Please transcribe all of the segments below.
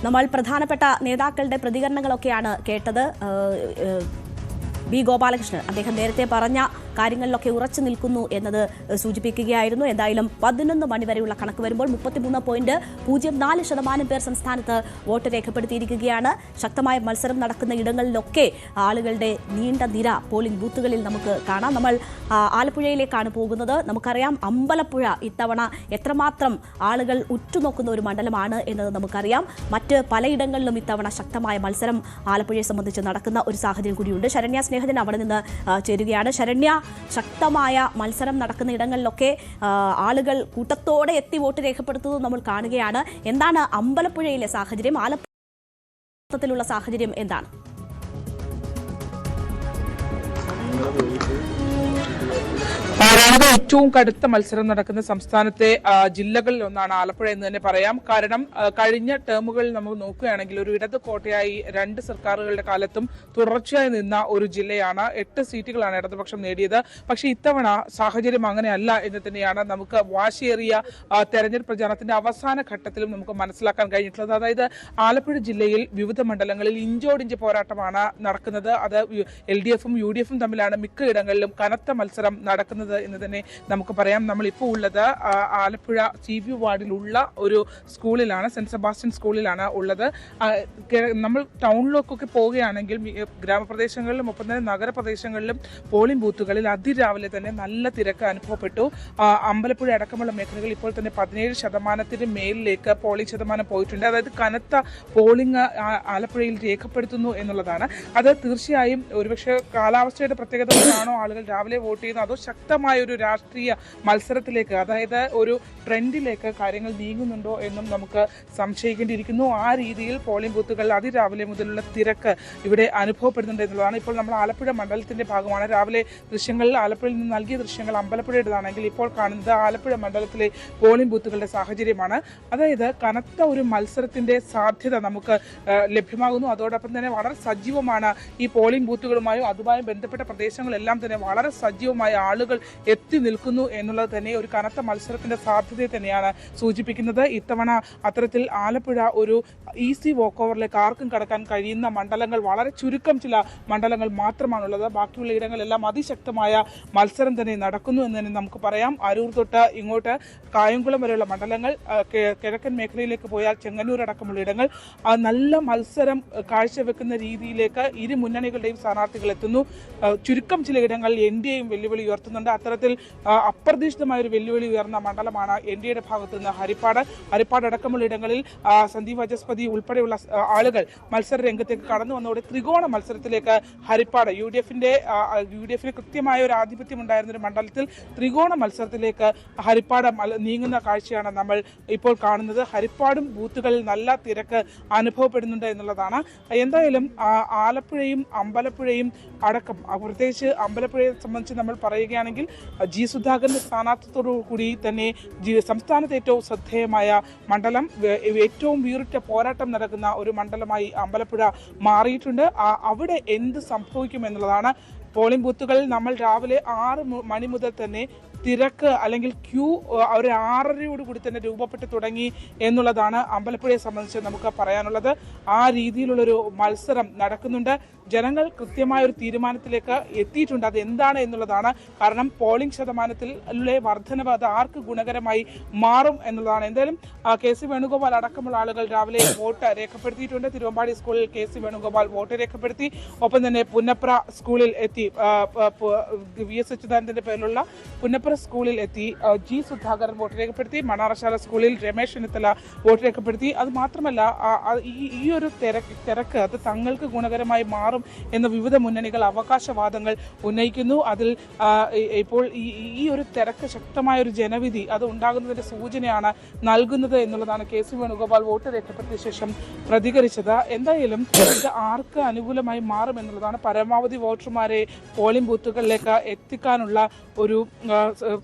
നമ്മൾ പ്രധാനപ്പെട്ട നേതാക്കളുടെ പ്രതികരണങ്ങളൊക്കെയാണ് കേട്ടത്. ബി ഗോപാലകൃഷ്ണൻ അദ്ദേഹം നേരത്തെ പറഞ്ഞ കാര്യങ്ങളിലൊക്കെ ഉറച്ചു നിൽക്കുന്നു എന്നത് സൂചിപ്പിക്കുകയായിരുന്നു. എന്തായാലും 11 മണി വരെയുള്ള കണക്ക് വരുമ്പോൾ 33.04% പേർ സംസ്ഥാനത്ത് വോട്ട് രേഖപ്പെടുത്തിയിരിക്കുകയാണ്. ശക്തമായ മത്സരം നടക്കുന്ന ഇടങ്ങളിലൊക്കെ ആളുകളുടെ നീണ്ട നിര പോളിംഗ് ബൂത്തുകളിൽ നമുക്ക് കാണാം. നമ്മൾ ആലപ്പുഴയിലേക്കാണ് പോകുന്നത്. നമുക്കറിയാം അമ്പലപ്പുഴ ഇത്തവണ എത്രമാത്രം ആളുകൾ ഉറ്റുനോക്കുന്ന ഒരു മണ്ഡലമാണ് എന്നത് നമുക്കറിയാം. മറ്റ് പലയിടങ്ങളിലും ഇത്തവണ ശക്തമായ മത്സരം ആലപ്പുഴയെ സംബന്ധിച്ച് നടക്കുന്ന ഒരു സാഹചര്യം കൂടിയുണ്ട്. ശരണ്യ സ്നേഹജൻ അവിടെ നിന്ന് ചേരുകയാണ്. ശരണ്യ, ശക്തമായ മത്സരം നടക്കുന്ന ഇടങ്ങളിലൊക്കെ ആളുകൾ കൂട്ടത്തോടെ എത്തി വോട്ട് രേഖപ്പെടുത്തുന്നത് നമ്മൾ കാണുകയാണ്. എന്താണ് അമ്പലപ്പുഴയിലെ സാഹചര്യം? ആലപ്പുഴയിലുള്ള സാഹചര്യം എന്താണ്? ഏറ്റവും കടുത്ത മത്സരം നടക്കുന്ന സംസ്ഥാനത്തെ ജില്ലകളിൽ ഒന്നാണ് ആലപ്പുഴ എന്ന് തന്നെ പറയാം. കാരണം കഴിഞ്ഞ ടേമുകളിൽ നമുക്ക് നോക്കുകയാണെങ്കിൽ ഒരു ഇടത് കോട്ടയായി 2 സർക്കാരുകളുടെ കാലത്തും തുടർച്ചയായി നിന്ന ഒരു ജില്ലയാണ്. 8 സീറ്റുകളാണ് ഇടതുപക്ഷം നേടിയത്. പക്ഷേ ഇത്തവണ സാഹചര്യം അങ്ങനെയല്ല എന്ന് തന്നെയാണ് നമുക്ക് വാശിയേറിയ തെരഞ്ഞെടുപ്പ് പ്രചാരണത്തിന്റെ അവസാന ഘട്ടത്തിലും നമുക്ക് മനസ്സിലാക്കാൻ കഴിഞ്ഞിട്ടുള്ളത്. അതായത് ആലപ്പുഴ ജില്ലയിൽ വിവിധ മണ്ഡലങ്ങളിൽ ഇഞ്ചോടിഞ്ച് പോരാട്ടമാണ് നടക്കുന്നത്. അത് LDFും UDFും തമ്മിലാണ് മിക്കയിടങ്ങളിലും കനത്ത മത്സരം നടക്കുന്നത് എന്ന് തന്നെ നമുക്ക് പറയാം. നമ്മളിപ്പോൾ ഉള്ളത് ആലപ്പുഴ CB വാർഡിലുള്ള ഒരു സ്കൂളിലാണ്, സെന്റ് സെബാസ്റ്റ്യൻ സ്കൂളിലാണ് ഉള്ളത്. നമ്മൾ ടൗണിലേക്കൊക്കെ പോവുകയാണെങ്കിൽ ഗ്രാമപ്രദേശങ്ങളിലും ഒപ്പം തന്നെ നഗരപ്രദേശങ്ങളിലും പോളിംഗ് ബൂത്തുകളിൽ അതിരാവിലെ തന്നെ നല്ല തിരക്ക് അനുഭവപ്പെട്ടു. അമ്പലപ്പുഴ അടക്കമുള്ള മേഖലകൾ ഇപ്പോൾ തന്നെ 17% മേലിലേക്ക് പോളിംഗ് ശതമാനം പോയിട്ടുണ്ട്. അതായത് കനത്ത പോളിംഗ് ആലപ്പുഴയിൽ രേഖപ്പെടുത്തുന്നു എന്നുള്ളതാണ്. അത് തീർച്ചയായും ഒരുപക്ഷെ കാലാവസ്ഥയുടെ പ്രത്യേകത കൊണ്ടാണോ ആളുകൾ രാവിലെ വോട്ട് ചെയ്യുന്നത്, അതോ ശക്തമായ ഒരു രാഷ്ട്രീയ മത്സരത്തിലേക്ക്, അതായത് ഒരു ട്രെൻഡിലേക്ക് കാര്യങ്ങൾ നീങ്ങുന്നുണ്ടോ എന്നും നമുക്ക് സംശയിക്കേണ്ടിയിരിക്കുന്നു. ആ രീതിയിൽ പോളിംഗ് ബൂത്തുകളിൽ അതിരാവിലെ മുതലുള്ള തിരക്ക് ഇവിടെ അനുഭവപ്പെടുന്നുണ്ട് എന്നുള്ളതാണ്. ഇപ്പോൾ നമ്മൾ ആലപ്പുഴ മണ്ഡലത്തിന്റെ ഭാഗമാണ്. രാവിലെ ദൃശ്യങ്ങളിൽ ആലപ്പുഴയിൽ നിന്ന് നൽകിയ ദൃശ്യങ്ങൾ അമ്പലപ്പുഴയുടേതാണെങ്കിൽ ഇപ്പോൾ കാണുന്നത് ആലപ്പുഴ മണ്ഡലത്തിലെ പോളിംഗ് ബൂത്തുകളുടെ സാഹചര്യമാണ്. അതായത് കനത്ത ഒരു മത്സരത്തിന്റെ സാധ്യത നമുക്ക് ലഭ്യമാകുന്നു. അതോടൊപ്പം തന്നെ വളരെ സജീവമാണ് ഈ പോളിംഗ് ബൂത്തുകളുമായും അതുമായും ബന്ധപ്പെട്ട പ്രദേശങ്ങളെല്ലാം തന്നെ വളരെ സജീവമായ ആളുകൾ എത്തി നിൽക്കുന്നു എന്നുള്ളത് തന്നെ ഒരു കനത്ത മത്സരത്തിന്റെ സാധ്യതയെ തന്നെയാണ് സൂചിപ്പിക്കുന്നത്. ഇത്തവണ അത്തരത്തിൽ ആലപ്പുഴ ഒരു ഈസി വോക്ക് ഓവറിലേക്ക് ആർക്കും കടക്കാൻ കഴിയുന്ന മണ്ഡലങ്ങൾ വളരെ ചുരുക്കം ചില മണ്ഡലങ്ങൾ മാത്രമാണുള്ളത്. ബാക്കിയുള്ള ഇടങ്ങളെല്ലാം അതിശക്തമായ മത്സരം തന്നെ നടക്കുന്നു എന്ന് തന്നെ നമുക്ക് പറയാം. അരൂർ തൊട്ട് ഇങ്ങോട്ട് കായംകുളം വരെയുള്ള മണ്ഡലങ്ങൾ, കിഴക്കൻ മേഖലയിലേക്ക് പോയാൽ ചെങ്ങന്നൂർ അടക്കമുള്ള ഇടങ്ങൾ നല്ല മത്സരം കാഴ്ചവെക്കുന്ന രീതിയിലേക്ക് ഇരു മുന്നണികളുടെയും സ്ഥാനാർത്ഥികൾ എത്തുന്നു. ചുരുക്കം ചില ഇടങ്ങളിൽ NDAയും വെല്ലുവിളി ഉയർത്തുന്നുണ്ട്. അത്തരത്തിൽ അപ്രതീക്ഷിതമായ ഒരു വെല്ലുവിളി ഉയർന്ന മണ്ഡലമാണ് NDAയുടെ ഭാഗത്തു നിന്ന് ഹരിപ്പാട് അടക്കമുള്ള ഇടങ്ങളിൽ സന്ദീപ് വാചസ്പതി ഉൾപ്പെടെയുള്ള ആളുകൾ മത്സര രംഗത്തേക്ക് കടന്നു വന്നതോടെ ത്രികോണ മത്സരത്തിലേക്ക് ഹരിപ്പാട് UDFിന് കൃത്യമായ ഒരു ആധിപത്യം ഉണ്ടായിരുന്ന ഒരു മണ്ഡലത്തിൽ ത്രികോണ മത്സരത്തിലേക്ക് ഹരിപ്പാട് നീങ്ങുന്ന കാഴ്ചയാണ് നമ്മൾ ഇപ്പോൾ കാണുന്നത്. ഹരിപ്പാടും ബൂത്തുകളിൽ നല്ല തിരക്ക് അനുഭവപ്പെടുന്നുണ്ട് എന്നുള്ളതാണ്. എന്തായാലും ആലപ്പുഴയും അമ്പലപ്പുഴയും അടക്കം, പ്രത്യേകിച്ച് അമ്പലപ്പുഴയെ സംബന്ധിച്ച് നമ്മൾ പറയുകയാണെങ്കിൽ G സുധാകരന്റെ സ്ഥാനാർത്ഥിത്തോടു കൂടി തന്നെ സംസ്ഥാനത്ത് ഏറ്റവും ശ്രദ്ധേയമായ മണ്ഡലം, ഏറ്റവും വീറുറ്റ പോരാട്ടം നടക്കുന്ന ഒരു മണ്ഡലമായി അമ്പലപ്പുഴ മാറിയിട്ടുണ്ട്. അവിടെ എന്ത് സംഭവിക്കുമെന്നുള്ളതാണ്. പോളിംഗ് ബൂത്തുകളിൽ നമ്മൾ രാവിലെ 6 മണി മുതൽ തന്നെ തിരക്ക് അല്ലെങ്കിൽ ക്യൂ ഒരു 6:30 തന്നെ രൂപപ്പെട്ടു തുടങ്ങി എന്നുള്ളതാണ് അമ്പലപ്പുഴയെ സംബന്ധിച്ച് നമുക്ക് പറയാനുള്ളത്. ആ രീതിയിലുള്ളൊരു മത്സരം നടക്കുന്നുണ്ട്. ജനങ്ങൾ കൃത്യമായ ഒരു തീരുമാനത്തിലേക്ക് എത്തിയിട്ടുണ്ട്. അത് എന്താണ് എന്നുള്ളതാണ്. കാരണം പോളിംഗ് ശതമാനത്തിലെ വർധനവ് അത് ആർക്ക് ഗുണകരമായി മാറും എന്നുള്ളതാണ്. എന്തായാലും KC വേണുഗോപാൽ അടക്കമുള്ള ആളുകൾ രാവിലെ വോട്ട് രേഖപ്പെടുത്തിയിട്ടുണ്ട്. തിരുവമ്പാടി സ്കൂളിൽ KC വേണുഗോപാൽ വോട്ട് രേഖപ്പെടുത്തി. ഒപ്പം തന്നെ പുന്നപ്ര സ്കൂളിൽ എത്തി VS അച്യുതാനന്ദന്റെ പേരിലുള്ള പുന്നപ്ര സ്കൂളിൽ എത്തി G സുധാകരൻ വോട്ട് രേഖപ്പെടുത്തി. മണ്ണാറശാല സ്കൂളിൽ രമേശ് ചെന്നിത്തല വോട്ട് രേഖപ്പെടുത്തി. അത് മാത്രമല്ല ഈ ഒരു തിരക്ക് അത് തങ്ങൾക്ക് ഗുണകരമായി മാറും എന്ന് വിവിധ മുന്നണികൾ അവകാശവാദങ്ങൾ ഉന്നയിക്കുന്നു. അതിൽ ഇപ്പോൾ ഈ ഒരു തിരക്ക് ശക്തമായ ഒരു ജനവിധി അത് ഉണ്ടാകുന്നതിന്റെ സൂചനയാണ് നൽകുന്നത് എന്നുള്ളതാണ് KC വേണുഗോപാൽ വോട്ട് രേഖപ്പെടുത്തിയ ശേഷം പ്രതികരിച്ചത്. എന്തായാലും ഇത് ആർക്ക് അനുകൂലമായി മാറും എന്നുള്ളതാണ്. പരമാവധി വോട്ടർമാരെ പോളിംഗ് ബൂത്തുകളിലേക്ക് എത്തിക്കാനുള്ള ഒരു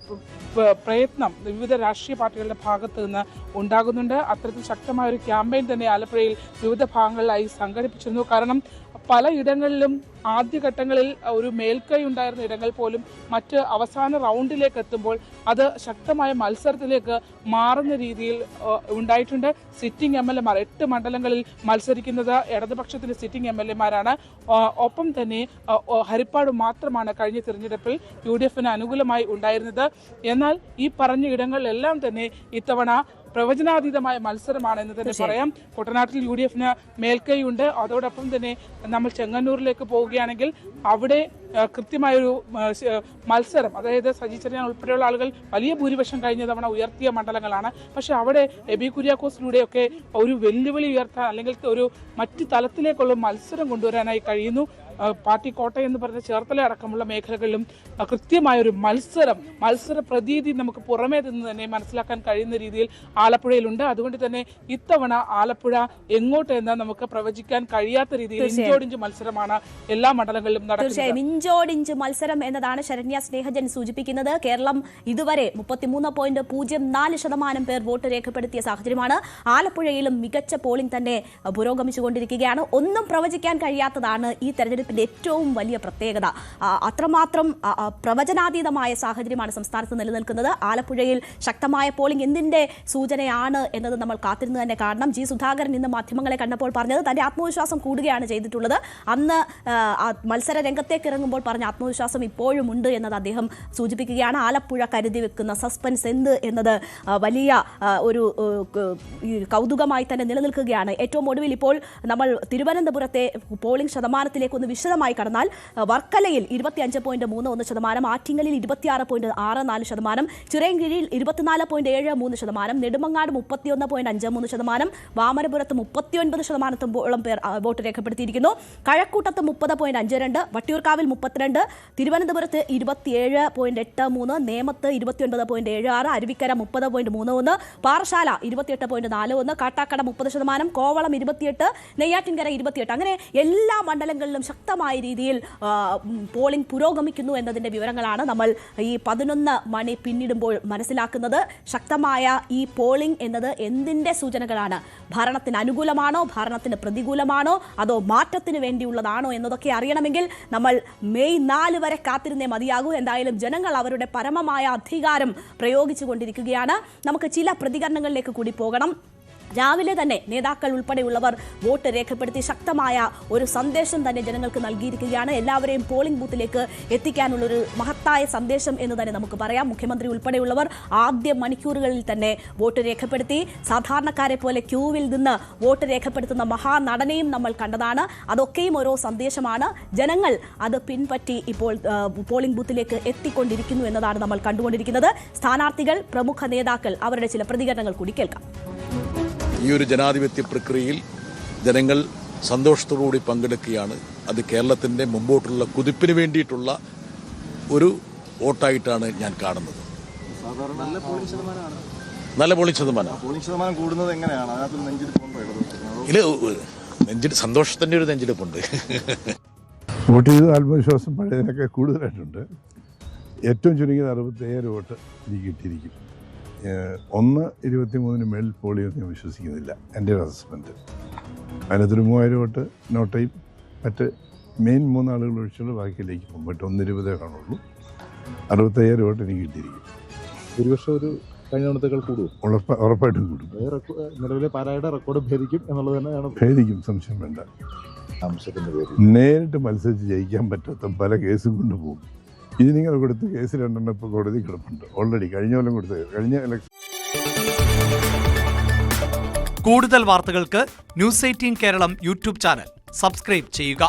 പ്രയത്നം വിവിധ രാഷ്ട്രീയ പാർട്ടികളുടെ ഭാഗത്ത് നിന്ന് ഉണ്ടാകുന്നുണ്ട്. അത്തരത്തിൽ ശക്തമായ ഒരു ക്യാമ്പയിൻ തന്നെ ആലപ്പുഴയിൽ വിവിധ ഭാഗങ്ങളിലായി സംഘടിപ്പിച്ചിരുന്നു. കാരണം പലയിടങ്ങളിലും ആദ്യഘട്ടങ്ങളിൽ ഒരു മേൽക്കൈ ഉണ്ടായിരുന്ന ഇടങ്ങൾ പോലും മറ്റ് അവസാന റൗണ്ടിലേക്ക് എത്തുമ്പോൾ അത് ശക്തമായ മത്സരത്തിലേക്ക് മാറുന്ന രീതിയിൽ ഉണ്ടായിട്ടുണ്ട്. സിറ്റിംഗ് MLA-മാർ 8 മണ്ഡലങ്ങളിൽ മത്സരിക്കുന്നത് ഇടതുപക്ഷത്തിന്റെ സിറ്റിംഗ് MLA-മാരാണ്. ഒപ്പം തന്നെ ഹരിപ്പാട് മാത്രമാണ് കഴിഞ്ഞ തിരഞ്ഞെടുപ്പിൽ UDF-ന് അനുകൂലമായി ഉണ്ടായിരുന്നത്. എന്നാൽ ഈ പറഞ്ഞ ഇടങ്ങളിലെല്ലാം തന്നെ ഇത്തവണ പ്രവചനാതീതമായ മത്സരമാണ് എന്ന് തന്നെ പറയാം. കുട്ടനാട്ടിൽ UDF-ന് മേൽക്കൈയുണ്ട്. അതോടൊപ്പം തന്നെ നമ്മൾ ചെങ്ങന്നൂരിലേക്ക് പോവുകയാണെങ്കിൽ അവിടെ കൃത്യമായൊരു മത്സരം, അതായത് സജി ചെറിയാൻ ഉൾപ്പെടെയുള്ള ആളുകൾ വലിയ ഭൂരിപക്ഷം കഴിഞ്ഞ തവണ ഉയർത്തിയ മണ്ഡലങ്ങളാണ്. പക്ഷെ അവിടെ എബി കുര്യാക്കോസിലൂടെയൊക്കെ ഒരു വെല്ലുവിളി ഉയർത്താൻ അല്ലെങ്കിൽ ഒരു മറ്റു തലത്തിലേക്കുള്ള മത്സരം കൊണ്ടുവരാനായി കഴിയുന്നു. പാർട്ടി കോട്ടയം എന്ന് പറഞ്ഞ ചേർത്തല അടക്കമുള്ള മേഖലകളിലും കൃത്യമായൊരു മത്സര പ്രതീതി നമുക്ക് പുറമേ നിന്ന് തന്നെ മനസ്സിലാക്കാൻ കഴിയുന്ന രീതിയിൽ ആലപ്പുഴയിലുണ്ട്. അതുകൊണ്ട് തന്നെ ഇത്തവണ ആലപ്പുഴ എങ്ങോട്ട് എന്ന് നമുക്ക് പ്രവചിക്കാൻ കഴിയാത്ത രീതിയിൽ ഇഞ്ചോടിഞ്ച് മത്സരമാണ് എല്ലാ മണ്ഡലങ്ങളിലും നടക്കുന്നത്. ഇഞ്ചോടിഞ്ച് മത്സരം എന്നതാണ് ശരണ്യ സ്നേഹജൻ സൂചിപ്പിക്കുന്നത്. കേരളം ഇതുവരെ 33.04% പേർ വോട്ട് രേഖപ്പെടുത്തിയ സാഹചര്യമാണ്. ആലപ്പുഴയിലും മികച്ച പോളിംഗ് തന്നെ പുരോഗമിച്ചുകൊണ്ടിരിക്കുകയാണ്. ഒന്നും പ്രവചിക്കാൻ കഴിയാത്തതാണ് ഈ തെരഞ്ഞെടുപ്പിന്റെ ഏറ്റവും വലിയ പ്രത്യേകത. അത്രമാത്രം പ്രവചനാതീതമായ സാഹചര്യമാണ് സംസ്ഥാനത്ത് നിലനിൽക്കുന്നത്. ആലപ്പുഴയിൽ ശക്തമായ പോളിംഗ് എന്തിന്റെ സൂചനയാണ് എന്നത് നമ്മൾ കാത്തിരുന്ന് തന്നെ കാണണം. ജി സുധാകരൻ ഇന്ന് മാധ്യമങ്ങളെ കണ്ടപ്പോൾ പറഞ്ഞത് തന്റെ ആത്മവിശ്വാസം കൂടുകയാണ് ചെയ്തിട്ടുള്ളത്. അന്ന് മത്സര രംഗത്തേക്ക് ഇറങ്ങുമ്പോൾ പറഞ്ഞ ആത്മവിശ്വാസം ഇപ്പോഴും ഉണ്ട് എന്നത് അദ്ദേഹം സൂചിപ്പിക്കുകയാണ്. ആലപ്പുഴ കരുതി വെക്കുന്ന സസ്പെൻസ് എന്ത് എന്നത് വലിയ ഒരു കൗതുകമായി തന്നെ നിലനിൽക്കുകയാണ്. ഏറ്റവും ഒടുവിൽ ഇപ്പോൾ നമ്മൾ തിരുവനന്തപുരത്തെ പോളിംഗ് ശതമാനത്തിലേക്ക് ഒന്ന് വിശദമായി കടന്നാൽ വർക്കലയിൽ 25.31%, ആറ്റിങ്ങലിൽ 26.64%, ചിറയൻകീഴിൽ 24.73%, നെടുമങ്ങാട് 31.53%, വാമനപുരത്ത് 39%-ഓളം പേർ വോട്ട് രേഖപ്പെടുത്തിയിരിക്കുന്നു. കഴക്കൂട്ടത്ത് 30.52%, വട്ടിയൂർക്കാവിൽ 32%, തിരുവനന്തപുരത്ത് 27.83%, നേമത്ത് 29.76%, അരുവിക്കര 30.31%, പാറശാല 28.41%, കാട്ടാക്കട 30%, കോവളം 28%, നെയ്യാറ്റിൻകര 28%. അങ്ങനെ എല്ലാ മണ്ഡലങ്ങളിലും ശക്തമായ രീതിയിൽ പോളിംഗ് പുരോഗമിക്കുന്നു എന്നതിന്റെ വിവരങ്ങളാണ് നമ്മൾ ഈ 11 മണി പിന്നിടുമ്പോൾ മനസ്സിലാക്കുന്നത്. ശക്തമായ ഈ പോളിംഗ് എന്നത് എന്തിന്റെ സൂചനകളാണ്? ഭരണത്തിന് അനുകൂലമാണോ, ഭരണത്തിന് പ്രതികൂലമാണോ, അതോ മാറ്റത്തിന് വേണ്ടിയുള്ളതാണോ എന്നതൊക്കെ അറിയണമെങ്കിൽ നമ്മൾ മെയ് 4 വരെ കാത്തിരുന്നേ മതിയാകൂ. എന്തായാലും ജനങ്ങൾ അവരുടെ പരമമായ അധികാരം പ്രയോഗിച്ചുകൊണ്ടിരിക്കുകയാണ്. നമുക്ക് ചില പ്രതികരണങ്ങളിലേക്ക് കൂടി പോകണം. രാവിലെ തന്നെ നേതാക്കൾ ഉൾപ്പെടെയുള്ളവർ വോട്ട് രേഖപ്പെടുത്തി ശക്തമായ ഒരു സന്ദേശം തന്നെ ജനങ്ങൾക്ക് നൽകിയിരിക്കുകയാണ്. എല്ലാവരെയും പോളിംഗ് ബൂത്തിലേക്ക് എത്തിക്കാനുള്ളൊരു മഹത്തായ സന്ദേശം എന്ന് തന്നെ നമുക്ക് പറയാം. മുഖ്യമന്ത്രി ഉൾപ്പെടെയുള്ളവർ ആദ്യ മണിക്കൂറുകളിൽ തന്നെ വോട്ട് രേഖപ്പെടുത്തി. സാധാരണക്കാരെ പോലെ ക്യൂവിൽ നിന്ന് വോട്ട് രേഖപ്പെടുത്തുന്ന മഹാനടനെയും നമ്മൾ കണ്ടതാണ്. അതൊക്കെയും ഓരോ സന്ദേശമാണ്. ജനങ്ങൾ അത് പിൻപറ്റി ഇപ്പോൾ പോളിംഗ് ബൂത്തിലേക്ക് എത്തിക്കൊണ്ടിരിക്കുന്നു എന്നതാണ് നമ്മൾ കണ്ടുകൊണ്ടിരിക്കുന്നത്. സ്ഥാനാർത്ഥികൾ, പ്രമുഖ നേതാക്കൾ, അവരുടെ ചില പ്രതികരണങ്ങൾ കൂടി കേൾക്കാം. ഈ ഒരു ജനാധിപത്യ പ്രക്രിയയിൽ ജനങ്ങൾ സന്തോഷത്തോടുകൂടി പങ്കെടുക്കുകയാണ്. അത് കേരളത്തിൻ്റെ മുമ്പോട്ടുള്ള കുതിപ്പിന് വേണ്ടിയിട്ടുള്ള ഒരു വോട്ടായിട്ടാണ് ഞാൻ കാണുന്നത്. നല്ല പോളിംഗ് ശതമാനം കൂടുന്നത് എങ്ങനെയാണ്? നെഞ്ചിൽ സന്തോഷത്തിൻ്റെ ഒരു നെഞ്ചിടിപ്പുണ്ട്. വോട്ട് ചെയ്ത ആത്മവിശ്വാസം പഴയതിനൊക്കെ കൂടുതലായിട്ടുണ്ട്. ഏറ്റവും ചുരുങ്ങിയത് 67 വോട്ട് എനിക്ക് കിട്ടിയിരിക്കും. 1-23 മേൽ പോൾ ചെയ്യുമെന്ന് ഞാൻ വിശ്വസിക്കുന്നില്ല. എൻ്റെ ഒരു അസസ്മെൻറ്റ്. അതിനകത്തൊരു 3000 വോട്ട് നോട്ടയും മറ്റ് മെയിൻ 3 ആളുകൾ ഒഴിച്ചുള്ള ബാക്കിയിലേക്ക് പോകും. ബട്ട് 1-20 കാണുള്ളൂ. 65 വോട്ട് എനിക്ക് കിട്ടിയിരിക്കും. ഭൂരിപക്ഷം ഒരു കഴിഞ്ഞ തവണത്തേക്കാൾ കൂടും. ഉറപ്പായിട്ടും കൂടും. നിലവിലെ പാലായുടെ റെക്കോർഡ് ഭേദിക്കും എന്നുള്ളത് തന്നെയാണ്. ഭേദിക്കും, സംശയം വേണ്ട. നേരിട്ട് മത്സരിച്ച് ജയിക്കാൻ പറ്റാത്ത പല കേസും കൊണ്ടുപോകും. ഇതിനിങ്ങനെ കൊടുത്ത് കേസ് 2 ഇപ്പോൾ കോടതി കിടപ്പുണ്ട്. ഓൾറെഡി കഴിഞ്ഞ കൊല്ലം കൊടുത്തത്. കഴിഞ്ഞ ഇലക്ഷൻ. കൂടുതൽ വാർത്തകൾക്ക് News 18 Keralam YouTube channel subscribe ചെയ്യുക.